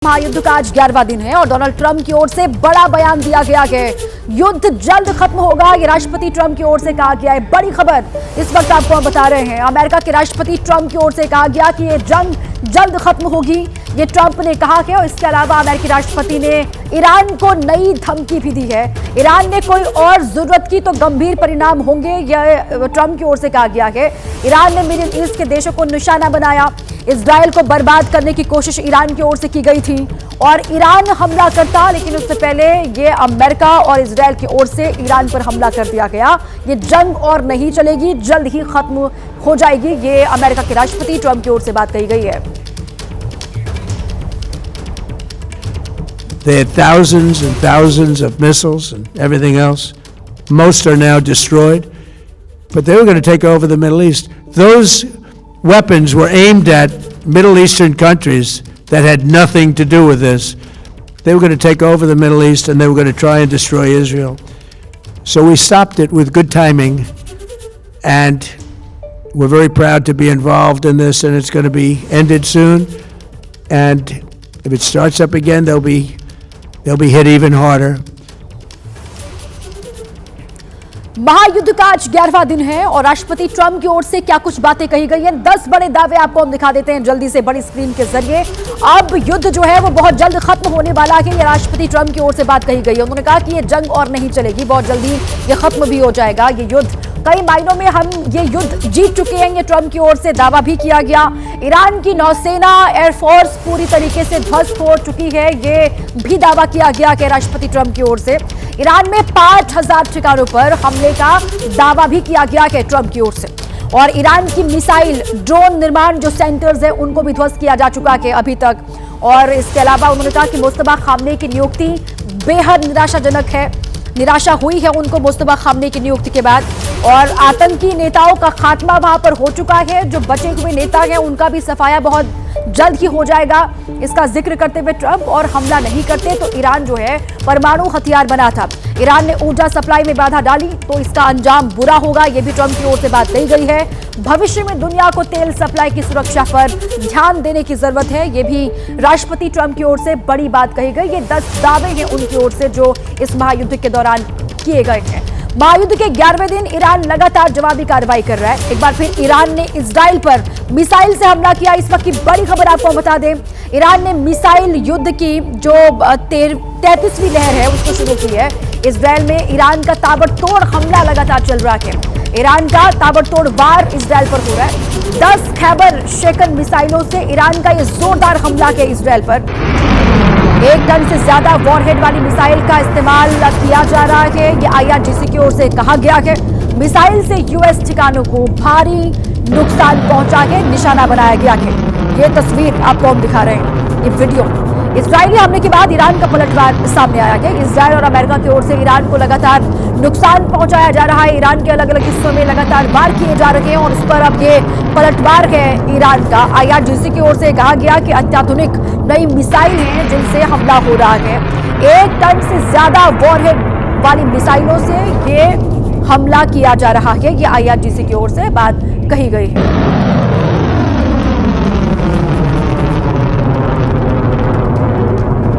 महायुद्ध का आज 11वां दिन है और डोनाल्ड ट्रंप की ओर से बड़ा बयान दिया गया है। युद्ध जल्द खत्म होगा, ये राष्ट्रपति ट्रंप की ओर से कहा गया है। बड़ी खबर इस वक्त आपको हम बता रहे हैं। अमेरिका के राष्ट्रपति ट्रंप की ओर से कहा गया कि ये जंग जल्द खत्म होगी, ये ट्रंप ने कहा है। और इसके अलावा अमेरिकी राष्ट्रपति ने ईरान को नई धमकी भी दी है। ईरान ने कोई और जरूरत की तो गंभीर परिणाम होंगे, यह ट्रंप की ओर से कहा गया है। ईरान ने मिडिल ईस्ट के देशों को निशाना बनाया। इजराइल को बर्बाद करने की कोशिश ईरान की ओर से की गई थी और ईरान हमला करता, लेकिन उससे पहले ये अमेरिका और इजराइल की ओर से ईरान पर हमला कर दिया गया। ये जंग और नहीं चलेगी, जल्द ही खत्म हो जाएगी, ये अमेरिका के राष्ट्रपति ट्रंप की ओर से बात कही गई है। They had thousands and thousands of missiles and everything else. Most are now destroyed, but they were going to take over the Middle East. Those weapons were aimed at Middle Eastern countries that had nothing to do with this. They were going to take over the Middle East and they were going to try and destroy Israel. So we stopped it with good timing, and we're very proud to be involved in this, and it's going to be ended soon. And if it starts up again, they'll be hit even harder. महायुद्ध का आज 11वां दिन है और राष्ट्रपति Trump की ओर से क्या कुछ बातें कही गई हैं। 10 बड़े दावे आपको हम दिखा देते हैं जल्दी से बड़ी स्क्रीन के जरिए। अब युद्ध जो है वो बहुत जल्द खत्म होने वाला है, ये राष्ट्रपति ट्रंप की ओर से बात कही गई है। उन्होंने कहा कि ये जंग और नहीं चलेगी, बहुत जल्दी ये खत्म भी हो जाएगा। ये युद्ध कई मायनों में हम ये युद्ध जीत चुके हैं, ये ट्रंप की ओर से दावा भी किया गया। ईरान की नौसेना एयरफोर्स पूरी तरीके से ध्वस्त हो चुकी है, ये भी दावा किया गया कि राष्ट्रपति ट्रंप की ओर से। ईरान में 5000 ठिकानों पर हमले का दावा भी किया गया है ट्रंप की ओर से। और ईरान की मिसाइल ड्रोन निर्माण जो सेंटर्स है उनको भी ध्वस्त किया जा चुका है अभी तक। और इसके अलावा उन्होंने कहा कि मुस्तफा खामनेई की नियुक्ति बेहद निराशाजनक है, निराशा हुई है उनको मुस्तफा खामनेई की नियुक्ति के बाद। और आतंकी नेताओं का खात्मा वहां पर हो चुका है, जो बचे हुए नेता हैं उनका भी सफाया बहुत जल्द ही हो जाएगा, इसका जिक्र करते हुए ट्रंप। और हमला नहीं करते तो ईरान जो है परमाणु हथियार बना था, ईरान ने ऊर्जा सप्लाई में बाधा डाली तो इसका अंजाम बुरा होगा, यह भी ट्रंप की ओर से बात कही गई है। भविष्य में दुनिया को तेल सप्लाई की सुरक्षा पर ध्यान देने की जरूरत है, यह भी राष्ट्रपति ट्रंप की ओर से बड़ी बात कही गई। ये 10 दावे हैं उनकी ओर से जो इस महायुद्ध के दौरान किए गए हैं। महायुद्ध के 11वें दिन ईरान लगातार जवाबी कार्रवाई कर रहा है। एक बार फिर ईरान ने इजराइल पर मिसाइल से हमला किया। इस वक्त की बड़ी खबर आपको बता दें, ईरान ने मिसाइल युद्ध की जो 33वीं लहर है उसको शुरू की है। इजराइल में ईरान का ताबड़तोड़ हमला लगातार चल रहा है। ईरान का ताबड़तोड़ वार इजराइल पर हो रहा है। 10 खैबर शेकन मिसाइलों से ईरान का ये जोरदार हमला है इजराइल पर। 1 टन से ज्यादा वॉरहेड वाली मिसाइल का इस्तेमाल किया जा रहा है, ये IRGC की ओर से कहा गया है। मिसाइल से US ठिकानों को भारी नुकसान पहुंचा के निशाना बनाया गया है। ये तस्वीर आपको हम दिखा रहे हैं, ये वीडियो। इजरायली हमले के बाद ईरान का पलटवार सामने आया है। इजराइल और अमेरिका की ओर से ईरान को लगातार नुकसान पहुंचाया जा रहा है। ईरान के अलग अलग हिस्सों में लगातार वार किए जा रहे हैं और उस पर अब ये पलटवार है ईरान का। IRGC की ओर से कहा गया कि अत्याधुनिक नई मिसाइल हैं जिनसे हमला हो रहा है। 1 टन से ज्यादा वॉरहेड वाली मिसाइलों से ये हमला किया जा रहा है, ये IRGC की ओर से बात कही गई है।